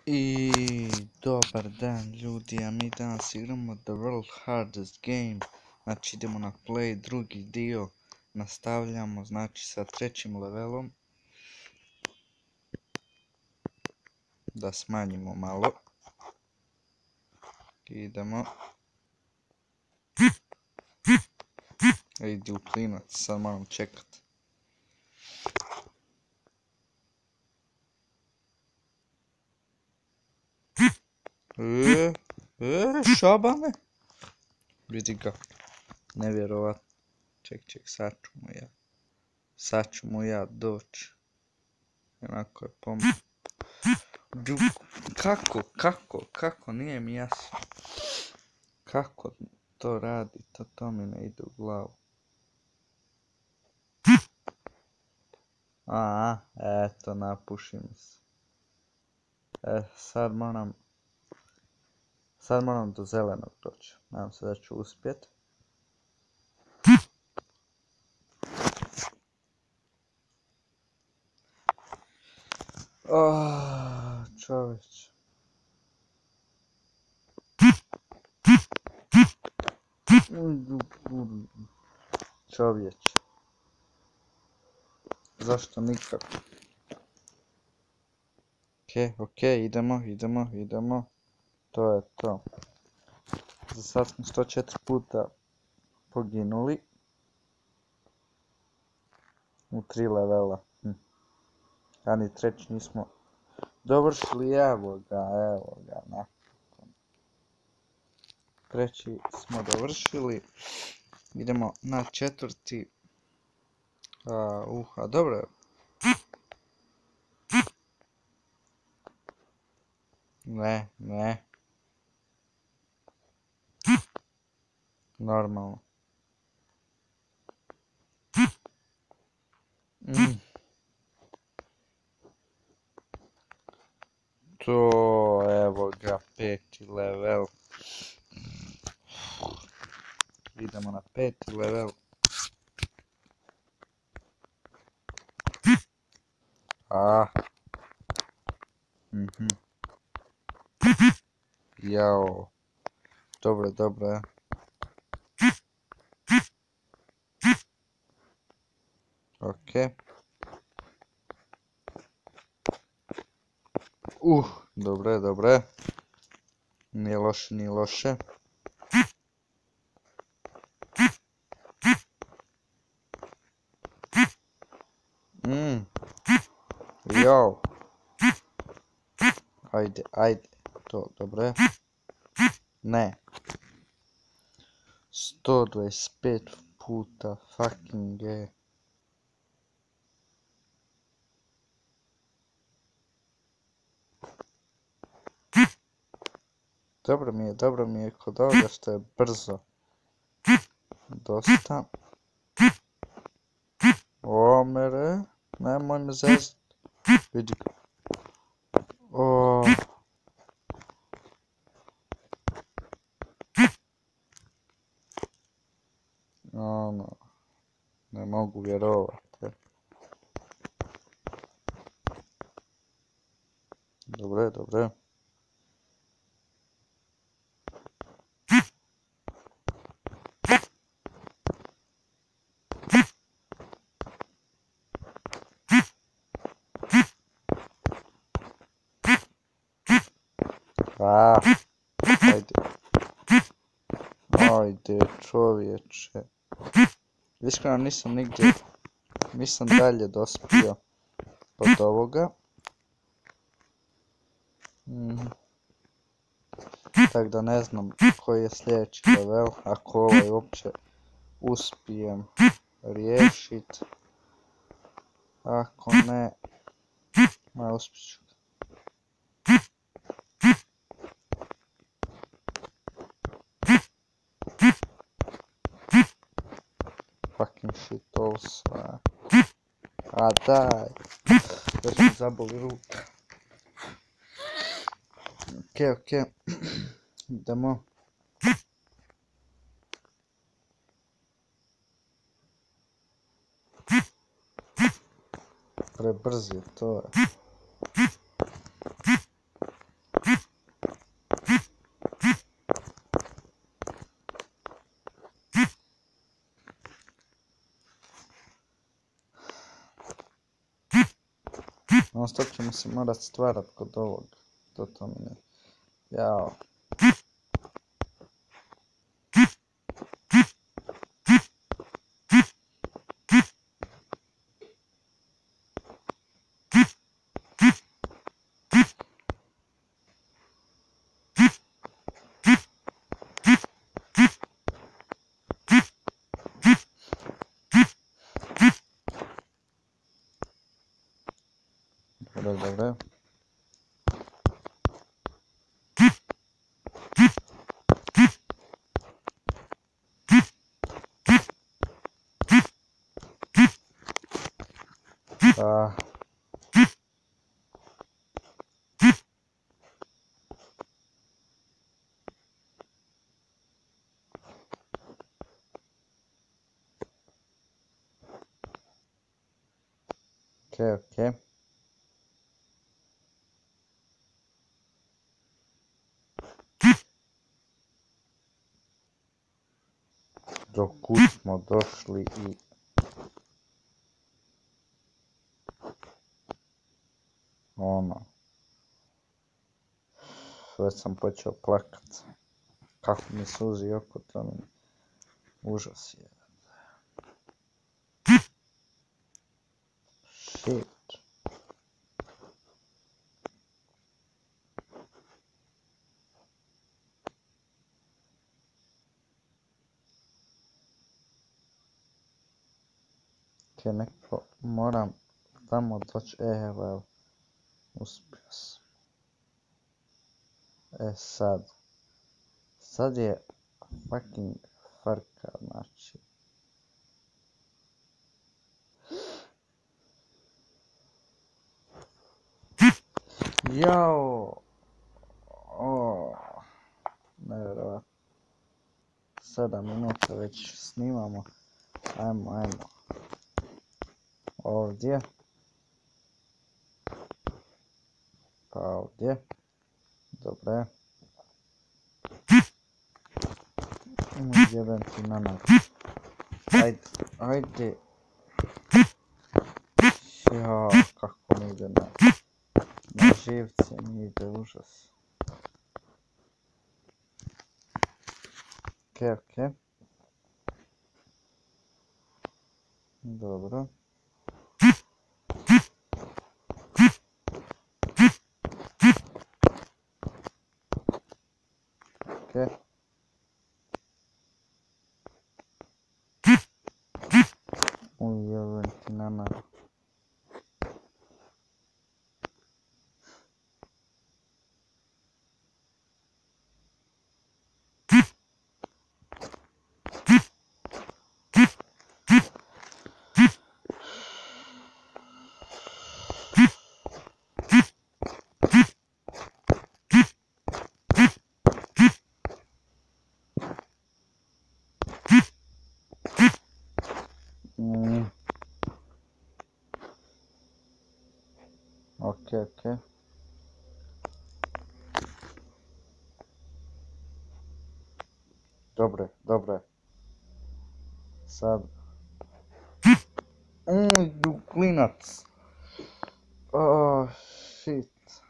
I dobar dan ljudi, a mi danas igramo The World Hardest Game, znači idemo na play, drugi dio, nastavljamo, znači sa trećim levelom, da smanjimo malo, idemo, idi u klinac, sad moram čekat. Šabane, vidi ga, nevjerovatno, ček, sad ću mu ja doći, onako je pomoć. Kako, nije mi jasno. Kako to radi, to mi ne ide u glavu. Eto, napušim se. Sad moram do zelenog doći. Nadam se da ću uspjet. Čovječ. Čovječ. Zašto nikako? Okej, idemo. To je to. Za sad smo 104 puta poginuli. U 3 levela. A ni treći nismo dovršili, evo ga, napokon. Treći smo dovršili. Idemo na četvrti. Dobro je. Ne. Normalno. To, evo ga, 5. level. Idemo na 5. level. Jao. Dobro je. Okej. Dobro je. Nije loše. Jao. Ajde. To, dobro je. Ne. 125 puta, fucking je. Dobro mi je kod ovoga što je brzo. Dosta. Omere, nemoj me zezat. Vidi ga. Ne mogu vjerovati. Dobro je. Ajde, čovječe. Iskreno nisam dalje dospio od ovoga. Tako da ne znam koji je sljedeći level, ako ovaj uopće uspijem riješit. Ako ne, uspjet ću. Fucking shit also. Daj. Još mi zaboli ruka. Okej. Idemo. Prebrz je to. Non stop ćemo se morat stvarat kod ovog. To mi ne... Jao. Dobro. Ok. Do kud smo došli i... Ono... Već sam počeo plakat. Kako mi suzi oko, to mi... Užas je. Shit. Neko moram tamo doći, evo, uspio sam. Sad je fucking frka, znači. Jao, nevjerovatno. 7 minuta već snimamo, ajmo. Ovdje. Pa ovdje. Dobre. Jebem ti na nogu. Ajde. Jao, kako mi ide na živce, mi ide užas. Ok. Dobro. Ok. Ujebem ti na nogu. Ok. Dobre. Sad. Du klinac. Shit.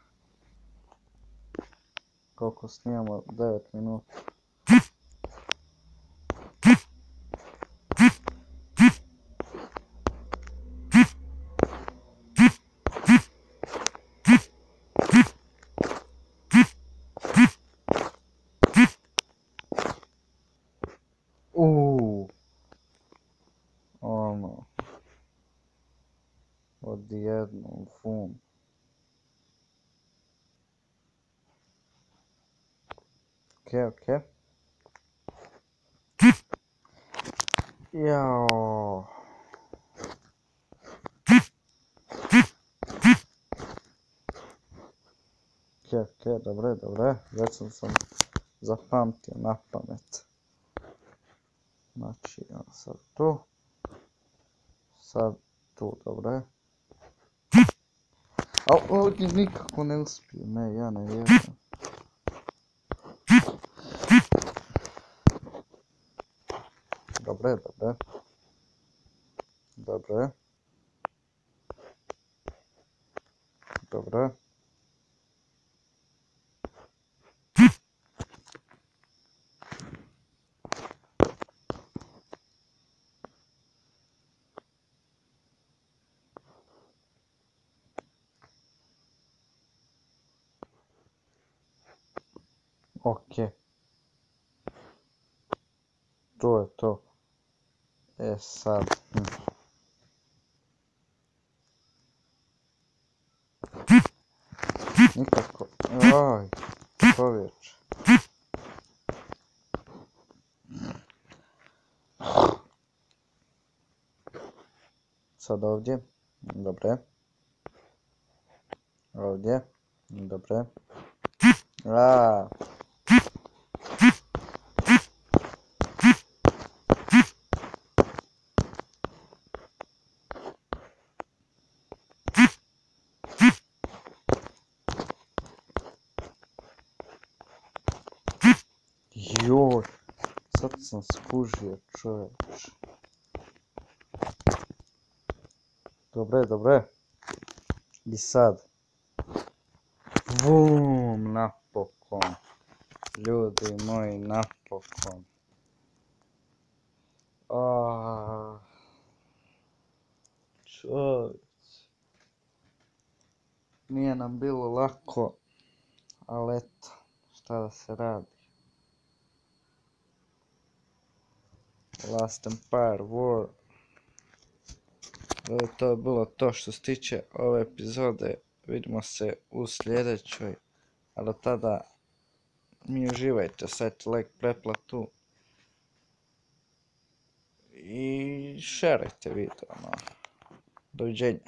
Koliko snijamo? 9 minuta. Ono. Odjednom, fum. Ok. Jao. Ok, dobre. Već sam zapamtio na pamet. Znači, sad tu. Sad tu, dobre. A ovdje nikako ne uspiju, ne, ja ne vjerujem. Dobre. Dobro. Ok. To je to. E sad. Nikako. Oj. Čovječ. Sad ovdje. Dobre. Ovdje. Dobre. Aaaa. Joj. Sad sam skužio, čovječ. Dobre, dobre. I sad. Vum, napokon. Ljudi moji, napokon. Čovječ. Nije nam bilo lako, ali eto, šta da se radi. Last Empire War. To je bilo to što se tiče ove epizode. Vidimo se u sljedećoj. A do tada mi uživajte, stavite like, pretplatu i šerajte video. Doviđenja.